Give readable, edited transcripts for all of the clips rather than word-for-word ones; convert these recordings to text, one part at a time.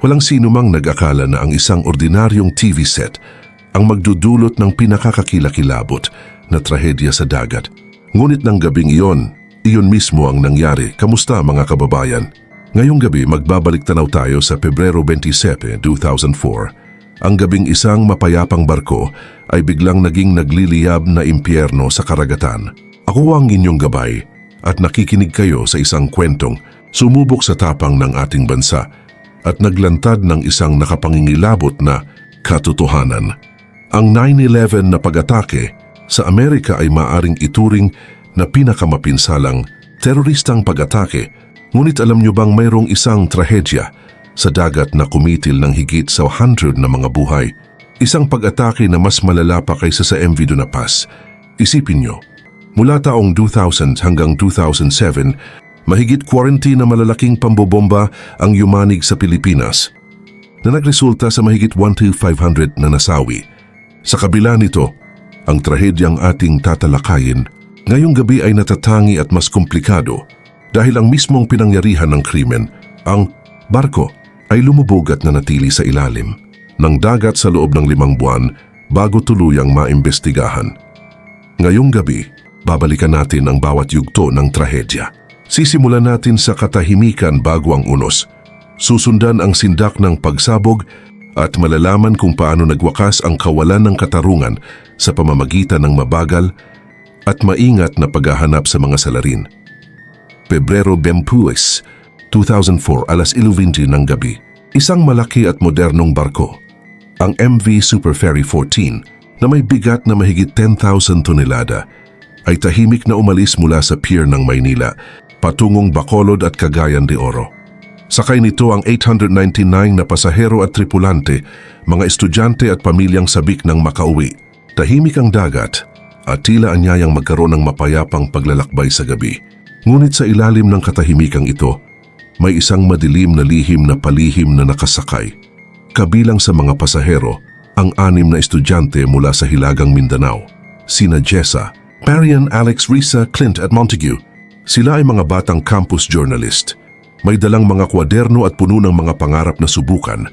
Walang sino mang nag-akala na ang isang ordinaryong TV set ang magdudulot ng pinakakakilakilabot na trahedya sa dagat. Ngunit ng gabing iyon mismo ang nangyari. Kamusta mga kababayan? Ngayong gabi magbabalik tanaw tayo sa Pebrero 27, 2004. Ang gabing isang mapayapang barko ay biglang naging nagliliyab na impyerno sa karagatan. Ako ang inyong gabay at nakikinig kayo sa isang kwentong sumubok sa tapang ng ating bansa at naglantad ng isang nakapangingilabot na katotohanan. Ang 9/11 na pag-atake sa Amerika ay maaring ituring na pinakamapinsalang teroristang pag-atake, ngunit alam niyo bang mayroong isang trahedya sa dagat na kumitil ng higit sa 100 na mga buhay? Isang pag-atake na mas malala pa kaysa sa MV Dunapas. Isipin niyo, mula taong 2000 hanggang 2007, mahigit 40 na malalaking pambobomba ang yumanig sa Pilipinas na nagresulta sa mahigit 1,500 na nasawi. Sa kabila nito, ang trahedyang ating tatalakayin ngayong gabi ay natatangi at mas komplikado dahil ang mismong pinangyarihan ng krimen, ang barko, ay lumubog at nanatili sa ilalim ng dagat sa loob ng 5 buwan bago tuluyang maimbestigahan. Ngayong gabi, babalikan natin ang bawat yugto ng trahedya. Sisimulan natin sa katahimikan bago ang unos. Susundan ang sindak ng pagsabog at malalaman kung paano nagwakas ang kawalan ng katarungan sa pamamagitan ng mabagal at maingat na paghahanap sa mga salarin. Pebrero 20, 2004, alas 11 ng gabi. Isang malaki at modernong barko, ang MV Super Ferry 14, na may bigat na mahigit 10,000 tonelada, ay tahimik na umalis mula sa pier ng Maynila patungong Bacolod at Cagayan de Oro. Sakay nito ang 899 na pasahero at tripulante, mga estudyante at pamilyang sabik ng makauwi. Tahimik ang dagat at tila anyayang magkaroon ng mapayapang paglalakbay sa gabi. Ngunit sa ilalim ng katahimikang ito, may isang madilim na lihim na palihim na nakasakay. Kabilang sa mga pasahero, ang 6 na estudyante mula sa Hilagang Mindanao, sina Jessa, Marian, Alex, Risa, Clint at Montague. Sila ay mga batang campus journalist. May dalang mga kwaderno at puno ng mga pangarap na subukan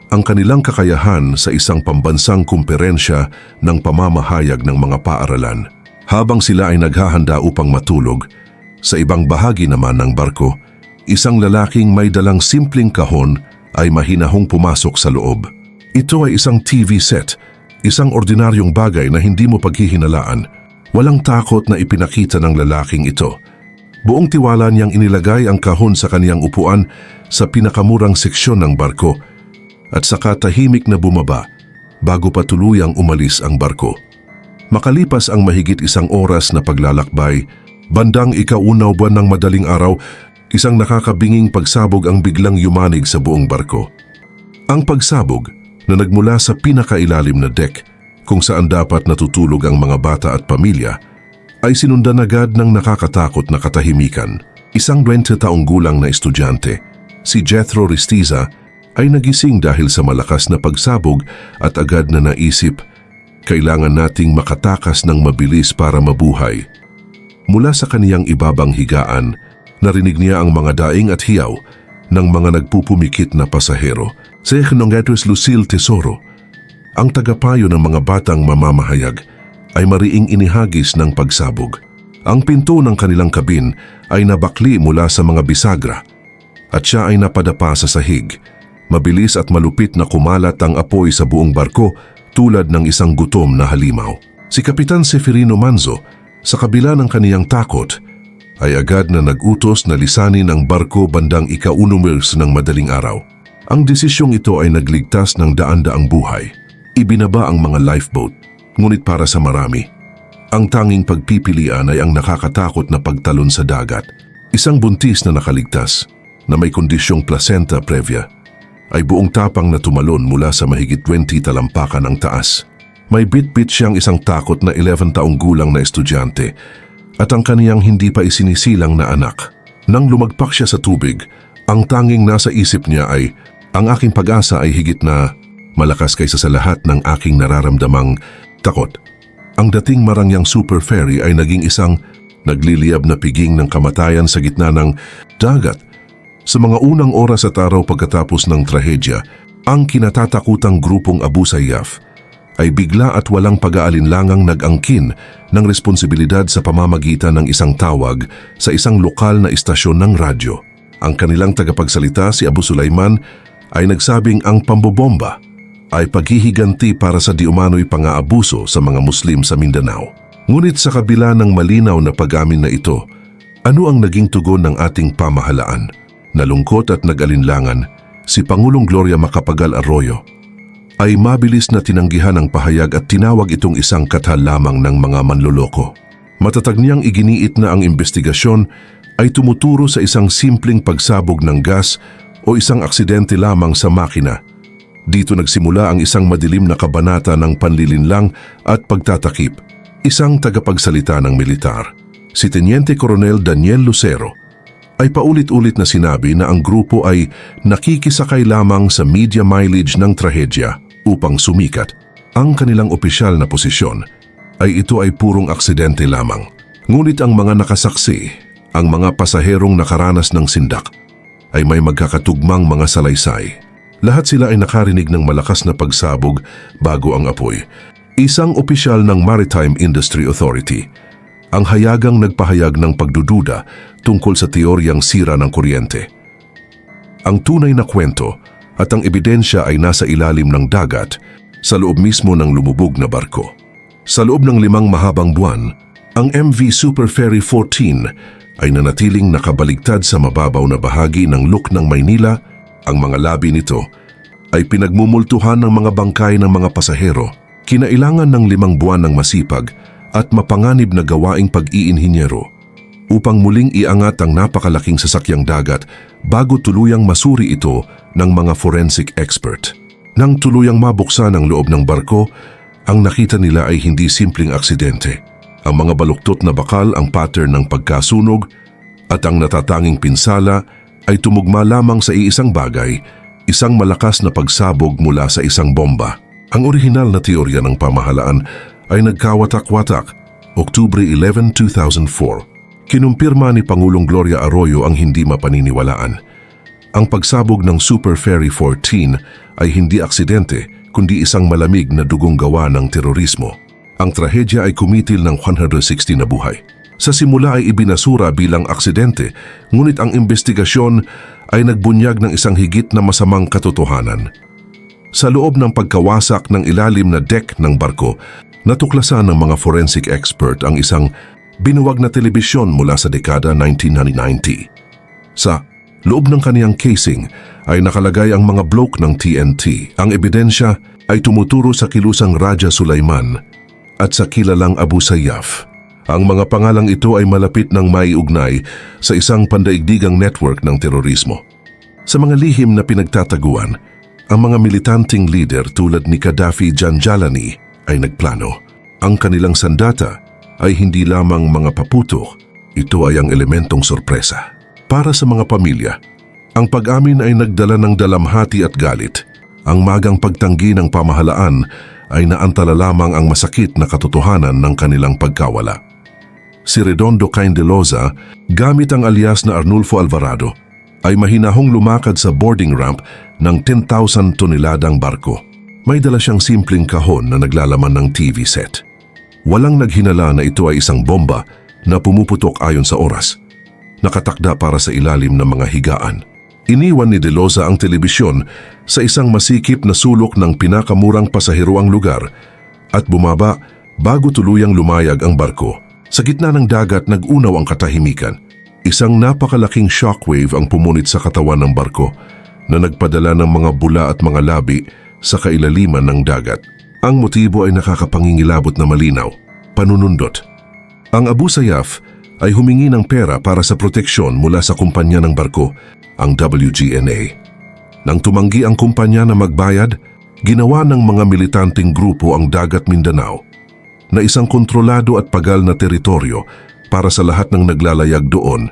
ang kanilang kakayahan sa isang pambansang kumperensya ng pamamahayag ng mga paaralan. Habang sila ay naghahanda upang matulog, sa ibang bahagi naman ng barko, isang lalaking may dalang simpleng kahon ay mahinahong pumasok sa loob. Ito ay isang TV set, isang ordinaryong bagay na hindi mo paghihinalaan. Walang takot na ipinakita ng lalaking ito. Buong tiwala niyang inilagay ang kahon sa kaniyang upuan sa pinakamurang seksyon ng barko at saka tahimik na bumaba bago pa tuluyang umalis ang barko. Makalipas ang mahigit 1 oras na paglalakbay, bandang ika-1 buwan ng madaling araw, isang nakakabinging pagsabog ang biglang yumanig sa buong barko. Ang pagsabog na nagmula sa pinakailalim na deck kung saan dapat natutulog ang mga bata at pamilya ay sinundan agad ng nakakatakot na katahimikan. Isang 20 taong gulang na estudyante, si Jethro Ristiza, ay nagising dahil sa malakas na pagsabog at agad na naisip, kailangan nating makatakas ng mabilis para mabuhay. Mula sa kaniyang ibabang higaan, narinig niya ang mga daing at hiyaw ng mga nagpupumikit na pasahero. Si Echnongetus Lucille Tesoro, ang tagapayo ng mga batang mamamahayag, ay mariing inihagis ng pagsabog. Ang pinto ng kanilang kabin ay nabakli mula sa mga bisagra at siya ay napadapa sa sahig. Mabilis at malupit na kumalat ang apoy sa buong barko tulad ng isang gutom na halimaw. Si Kapitan Seferino Manzo, sa kabila ng kaniyang takot, ay agad na nag-utos na lisanin ang barko bandang ika-1 ng madaling araw. Ang desisyong ito ay nagligtas ng daan-daang buhay. Ibinaba ang mga lifeboat, ngunit para sa marami, ang tanging pagpipilian ay ang nakakatakot na pagtalon sa dagat. Isang buntis na nakaligtas, na may kondisyong placenta previa, ay buong tapang na tumalon mula sa mahigit 20 talampakan ang taas. May bit-bit siyang isang takot na 11 taong gulang na estudyante at ang kaniyang hindi pa isinisilang na anak. Nang lumagpak siya sa tubig, ang tanging nasa isip niya ay, ang aking pag-asa ay higit na malakas kaysa sa lahat ng aking nararamdamang takot. Ang dating marangyang Super Ferry ay naging isang nagliliyab na piging ng kamatayan sa gitna ng dagat Sa mga unang oras at araw pagkatapos ng trahedya, ang kinatatakutang grupong Abu Sayyaf ay bigla at walang pag-aalinlangang nag-angkin ng responsibilidad sa pamamagitan ng isang tawag sa isang lokal na istasyon ng radyo. Ang kanilang tagapagsalita, si Abu Sulaiman, ay nagsabing ang pambobomba ay paghihiganti para sa diumano'y pang-aabuso sa mga Muslim sa Mindanao. Ngunit sa kabila ng malinaw na pag-amin na ito, ano ang naging tugon ng ating pamahalaan? Nalungkot at nag-alinlangan, si Pangulong Gloria Macapagal Arroyo ay mabilis na tinanggihan ang pahayag at tinawag itong isang kathal lamang ng mga manloloko. Matatag niyang iginiit na ang investigasyon ay tumuturo sa isang simpleng pagsabog ng gas o isang aksidente lamang sa makina. Dito nagsimula ang isang madilim na kabanata ng panlilinlang at pagtatakip. Isang tagapagsalita ng militar, si Teniente Coronel Daniel Lucero, ay paulit-ulit na sinabi na ang grupo ay nakikisakay lamang sa media mileage ng trahedya upang sumikat. Ang kanilang opisyal na posisyon ay ito ay purong aksidente lamang. Ngunit ang mga nakasaksi, ang mga pasaherong nakaranas ng sindak, ay may magkakatugmang mga salaysay. Lahat sila ay nakarinig ng malakas na pagsabog bago ang apoy. Isang opisyal ng Maritime Industry Authority ang hayagang nagpahayag ng pagdududa tungkol sa teoryang sira ng kuryente. Ang tunay na kwento at ang ebidensya ay nasa ilalim ng dagat sa loob mismo ng lumubog na barko. Sa loob ng 5 mahabang buwan, ang MV Super Ferry 14 ay nanatiling nakabaligtad sa mababaw na bahagi ng Luk ng Maynila. Ang mga labi nito ay pinagmumultuhan ng mga bangkay ng mga pasahero. Kinailangan ng 5 buwan ng masipag at mapanganib na gawaing pag-iinhinyero upang muling iangat ang napakalaking sasakyang dagat bago tuluyang masuri ito ng mga forensic expert. Nang tuluyang mabuksan ang loob ng barko, ang nakita nila ay hindi simpleng aksidente. Ang mga baluktot na bakal ang pattern ng pagkasunog at ang natatanging pinsala ay tumugma lamang sa iisang bagay, isang malakas na pagsabog mula sa isang bomba. Ang orihinal na teorya ng pamahalaan ay nagkawatak-watak, Oktubre 11, 2004. Kinumpirma ni Pangulong Gloria Arroyo ang hindi mapaniniwalaan. Ang pagsabog ng Super Ferry 14 ay hindi aksidente kundi isang malamig na dugong gawa ng terorismo. Ang trahedya ay kumitil ng 160 na buhay. Sa simula ay ibinasura bilang aksidente, ngunit ang investigasyon ay nagbunyag ng isang higit na masamang katotohanan. Sa loob ng pagkawasak ng ilalim na deck ng barko, natuklasan ng mga forensic expert ang isang binuwag na telebisyon mula sa dekada 1990. Sa loob ng kaniyang casing ay nakalagay ang mga bloke ng TNT. Ang ebidensya ay tumuturo sa kilusang Raja Sulaiman at sa kilalang Abu Sayyaf. Ang mga pangalang ito ay malapit ng maiugnay sa isang pandaigdigang network ng terorismo. Sa mga lihim na pinagtataguan, ang mga militanting leader tulad ni Gaddafi Janjalani ay nagplano. Ang kanilang sandata ay hindi lamang mga paputok, ito ay ang elementong sorpresa. Para sa mga pamilya, ang pag-amin ay nagdala ng dalamhati at galit. Ang magang pagtanggi ng pamahalaan ay naantala lamang ang masakit na katotohanan ng kanilang pagkawala. Si Redondo Caindeloza, gamit ang alias na Arnulfo Alvarado, ay mahinahong lumakad sa boarding ramp ng 10,000 toneladang barko. May dala siyang simpleng kahon na naglalaman ng TV set. Walang naghinala na ito ay isang bomba na pumuputok ayon sa oras, nakatakda para sa ilalim ng mga higaan. Iniwan ni De Loza ang telebisyon sa isang masikip na sulok ng pinakamurang pasaheroang lugar at bumaba bago tuluyang lumayag ang barko. Sa gitna ng dagat nag-unaw ang katahimikan. Isang napakalaking shockwave ang pumunit sa katawan ng barko na nagpadala ng mga bula at mga labi sa kailaliman ng dagat. Ang motibo ay nakakapangingilabot na malinaw, panunundot. Ang Abu Sayyaf ay humingi ng pera para sa proteksyon mula sa kumpanya ng barko, ang WGNA. Nang tumanggi ang kumpanya na magbayad, ginawa ng mga militanteng grupo ang Dagat Mindanao na isang kontrolado at pagal na teritoryo para sa lahat ng naglalayag doon.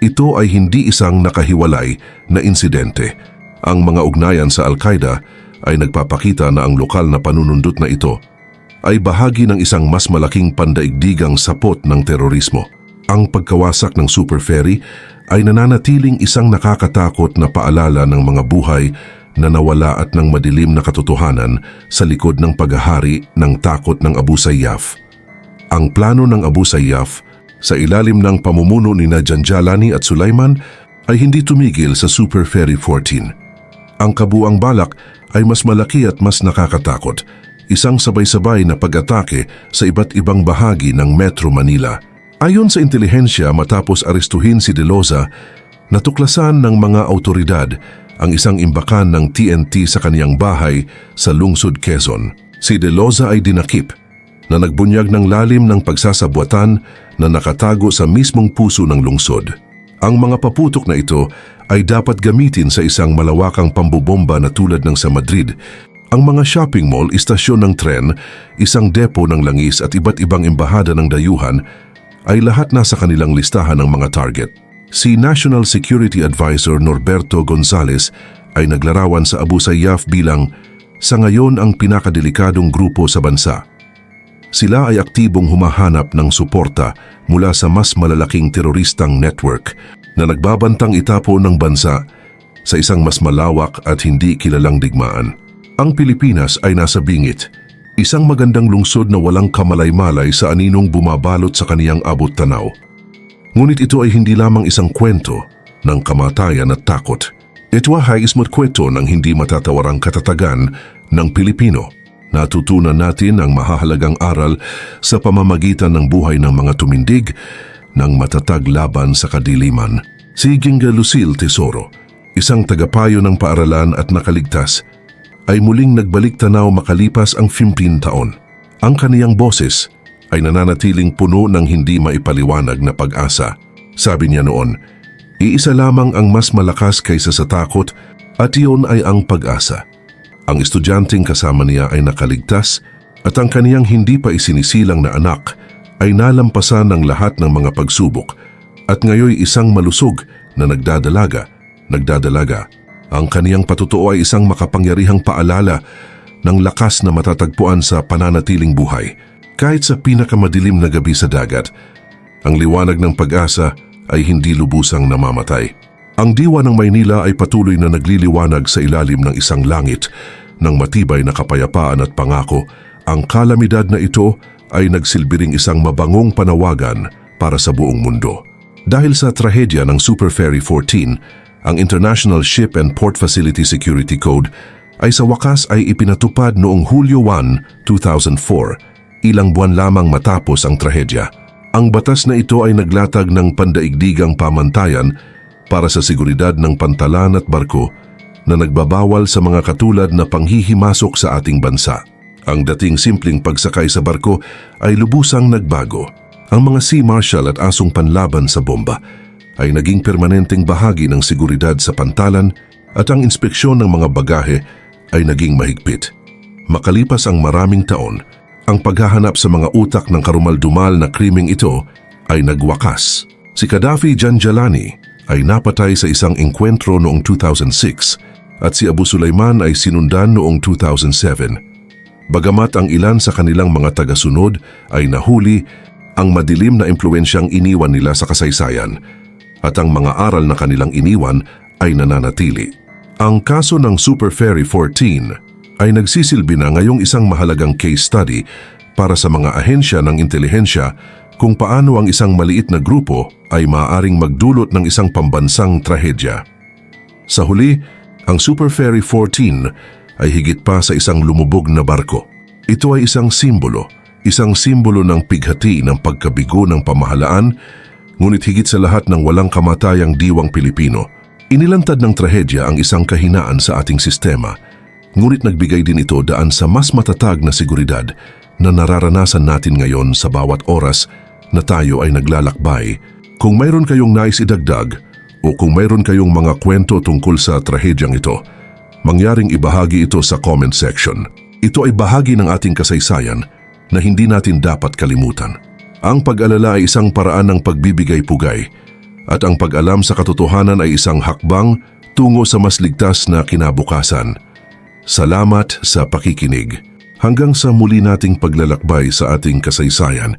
Ito ay hindi isang nakahiwalay na insidente. Ang mga ugnayan sa Al-Qaeda ay nagpapakita na ang lokal na panunundot na ito ay bahagi ng isang mas malaking pandaigdigang sapot ng terorismo. Ang pagkawasak ng Super Ferry ay nananatiling isang nakakatakot na paalala ng mga buhay na nawala at ng madilim na katotohanan sa likod ng paghahari ng takot ng Abu Sayyaf. Ang plano ng Abu Sayyaf sa ilalim ng pamumuno ni Janjalani at Sulaiman ay hindi tumigil sa Super Ferry 14. Ang kabuang balak ay mas malaki at mas nakakatakot, isang sabay-sabay na pag-atake sa iba't ibang bahagi ng Metro Manila. Ayon sa intelihensya, matapos arestuhin si De Loza, natuklasan ng mga autoridad ang isang imbakan ng TNT sa kaniyang bahay sa lungsod Quezon. Si De Loza ay dinakip na nagbunyag ng lalim ng pagsasabwatan na nakatago sa mismong puso ng lungsod. Ang mga paputok na ito ay dapat gamitin sa isang malawakang pambobomba na tulad ng sa Madrid. Ang mga shopping mall, istasyon ng tren, isang depo ng langis at iba't ibang embahada ng dayuhan ay lahat nasa kanilang listahan ng mga target. Si National Security Advisor Norberto Gonzales ay naglarawan sa Abu Sayyaf bilang sa ngayon ang pinakadelikadong grupo sa bansa. Sila ay aktibong humahanap ng suporta mula sa mas malalaking teroristang network na nagbabantang itapo ng bansa sa isang mas malawak at hindi kilalang digmaan. Ang Pilipinas ay nasa bingit, isang magandang lungsod na walang kamalay-malay sa aninong bumabalot sa kaniyang abot tanaw. Ngunit ito ay hindi lamang isang kwento ng kamatayan at takot. Ito ay ismo't kwento ng hindi matatawarang katatagan ng Pilipino. Natutunan natin ang mahahalagang aral sa pamamagitan ng buhay ng mga tumindig ng matatag laban sa kadiliman. Si Ginga Lucille Tesoro, isang tagapayo ng paaralan at nakaligtas, ay muling nagbalik tanaw makalipas ang 15 taon. Ang kaniyang boses ay nananatiling puno ng hindi maipaliwanag na pag-asa. Sabi niya noon, iisa lamang ang mas malakas kaysa sa takot at iyon ay ang pag-asa. Ang estudyanteng kasama niya ay nakaligtas at ang kaniyang hindi pa isinisilang na anak ay nalampasan ng lahat ng mga pagsubok at ngayoy isang malusog na nagdadalaga. Ang kaniyang patotoo ay isang makapangyarihang paalala ng lakas na matatagpuan sa pananatiling buhay. Kahit sa pinakamadilim na gabi sa dagat, ang liwanag ng pag-asa ay hindi lubusang namamatay. Ang diwa ng Maynila ay patuloy na nagliliwanag sa ilalim ng isang langit ng matibay na kapayapaan at pangako. Ang kalamidad na ito ay nagsilbiring isang mabangong panawagan para sa buong mundo. Dahil sa trahedya ng Super Ferry 14, ang International Ship and Port Facility Security Code ay sa wakas ay ipinatupad noong Hulyo 1, 2004, ilang buwan lamang matapos ang trahedya. Ang batas na ito ay naglatag ng pandaigdigang pamantayan para sa seguridad ng pantalan at barko na nagbabawal sa mga katulad na panghihimasok sa ating bansa. Ang dating simpleng pagsakay sa barko ay lubusang nagbago. Ang mga sea marshal at asong panlaban sa bomba ay naging permanenteng bahagi ng seguridad sa pantalan at ang inspeksyon ng mga bagahe ay naging mahigpit. Makalipas ang maraming taon, ang paghahanap sa mga utak ng karumaldumal na krimeng ito ay nagwakas. Si Gaddafi Janjalani ay napatay sa isang engkwentro noong 2006 at si Abu Sulaiman ay sinundan noong 2007. Bagamat ang ilan sa kanilang mga tagasunod ay nahuli, ang madilim na impluensyang iniwan nila sa kasaysayan at ang mga aral na kanilang iniwan ay nananatili. Ang kaso ng Super Ferry 14 ay nagsisilbi na ngayong isang mahalagang case study para sa mga ahensya ng intelihensya kung paano ang isang maliit na grupo ay maaaring magdulot ng isang pambansang trahedya. Sa huli, ang Super Ferry 14 ay higit pa sa isang lumubog na barko. Ito ay isang simbolo ng pighati ng pagkabigo ng pamahalaan, ngunit higit sa lahat ng walang kamatayang diwang Pilipino. Inilantad ng trahedya ang isang kahinaan sa ating sistema, ngunit nagbigay din ito daan sa mas matatag na seguridad na nararanasan natin ngayon sa bawat oras na tayo ay naglalakbay. Kung mayroon kayong nais idagdag o kung mayroon kayong mga kwento tungkol sa trahedyang ito, mangyaring ibahagi ito sa comment section. Ito ay bahagi ng ating kasaysayan na hindi natin dapat kalimutan. Ang pag-alala ay isang paraan ng pagbibigay pugay at ang pag-alam sa katotohanan ay isang hakbang tungo sa mas ligtas na kinabukasan. Salamat sa pakikinig. Hanggang sa muli nating paglalakbay sa ating kasaysayan.